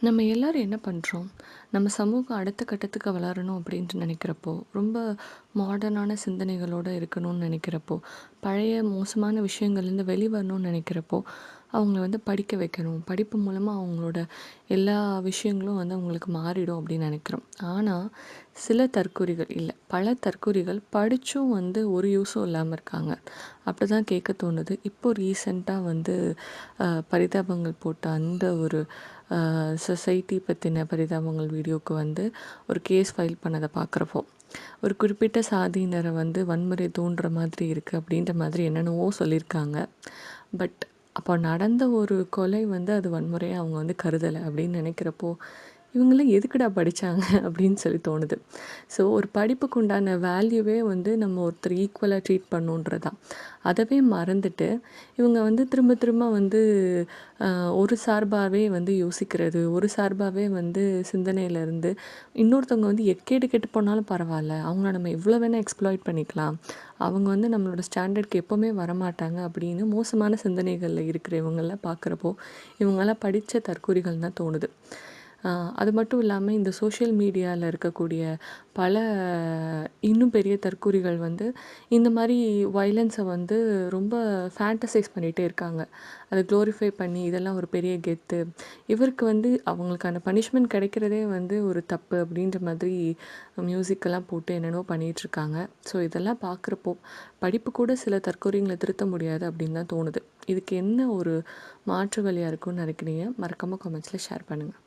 நம்ம எல்லாரும் என்ன பண்ணுறோம்? நம்ம சமூகம் அடுத்த கட்டத்துக்கு வளரணும் அப்படின்ட்டு நினைக்கிறப்போ, ரொம்ப மாடர்னான சிந்தனைகளோட இருக்கணும்னு நினைக்கிறப்போ, பழைய மோசமான விஷயங்கள்லேருந்து வெளிவரணும்னு நினைக்கிறப்போ, அவங்கள படிக்க வைக்கணும். படிப்பு மூலமா அவங்களோட எல்லா விஷயங்களும் அவங்களுக்கு மாறிடும் அப்படின்னு நினைக்கிறோம். ஆனா, சில தற்குறிகள் இல்ல, பல தற்குறிகள் படிச்சும் ஒரு யூஸும் இல்லாம இருக்காங்க. அப்படிதான் கேட்க தோணுது. இப்போ ரீசென்ட்டா பரிதாபங்கள் போட்ட அந்த ஒரு சொசைட்டி பற்றின பரிதாபங்கள் வீடியோவுக்கு ஒரு கேஸ் ஃபைல் பண்ணதை பார்க்குறப்போ, ஒரு குறிப்பிட்ட சாதியினரை வன்முறை தூண்டுற மாதிரி இருக்குது அப்படின்ற மாதிரி என்னென்னவோ சொல்லியிருக்காங்க. பட் அப்போ நடந்த ஒரு கொலை அது வன்முறையாக அவங்க கருதலை அப்படின்னு நினைக்கிறப்போ, இவங்களாம் எதுக்குடா படித்தாங்க அப்படின்னு சொல்லி தோணுது. ஸோ ஒரு படிப்புக்கு உண்டான வேல்யூவே நம்ம ஒருத்தர் ஈக்குவலாக ட்ரீட் பண்ணணுன்றதான். அதவே மறந்துட்டு இவங்க திரும்ப திரும்ப ஒரு சார்பாகவே யோசிக்கிறது, ஒரு சார்பாகவே சிந்தனையிலேருந்து இன்னொருத்தவங்க எக்கேடு கெட்டு போனாலும் பரவாயில்ல, அவங்கள நம்ம எவ்வளோ வேணால் எக்ஸ்ப்ளாய்ட் பண்ணிக்கலாம், அவங்க நம்மளோட ஸ்டாண்டர்டுக்கு எப்போவுமே வரமாட்டாங்க அப்படின்னு மோசமான சிந்தனைகளில் இருக்கிற இவங்கெல்லாம் பார்க்குறப்போ, இவங்கெல்லாம் படித்த தற்குறிகள் தான் தோணுது. அது மட்டும் இல்லாமல் இந்த சோஷியல் மீடியாவில் இருக்கக்கூடிய பல இன்னும் பெரிய தற்குறிகள் இந்த மாதிரி வயலன்ஸை ரொம்ப ஃபேண்டசைஸ் பண்ணிகிட்டே இருக்காங்க. அதை க்ளோரிஃபை பண்ணி இதெல்லாம் ஒரு பெரிய கெத்து, இவருக்கு அவங்களுக்கான பனிஷ்மெண்ட் கிடைக்கிறதே ஒரு தப்பு அப்படின்ற மாதிரி மியூசிக்கெல்லாம் போட்டு என்னென்னோ பண்ணிகிட்ருக்காங்க. ஸோ இதெல்லாம் பார்க்குறப்போ படிப்பு கூட சில தற்குறிகளை திருத்த முடியாது அப்படின்னு தான் தோணுது. இதுக்கு என்ன ஒரு மாற்று வழியாக இருக்குன்னு நினைக்கிறீங்க? மறக்காமல் கமெண்ட்ஸில் ஷேர் பண்ணுங்கள்.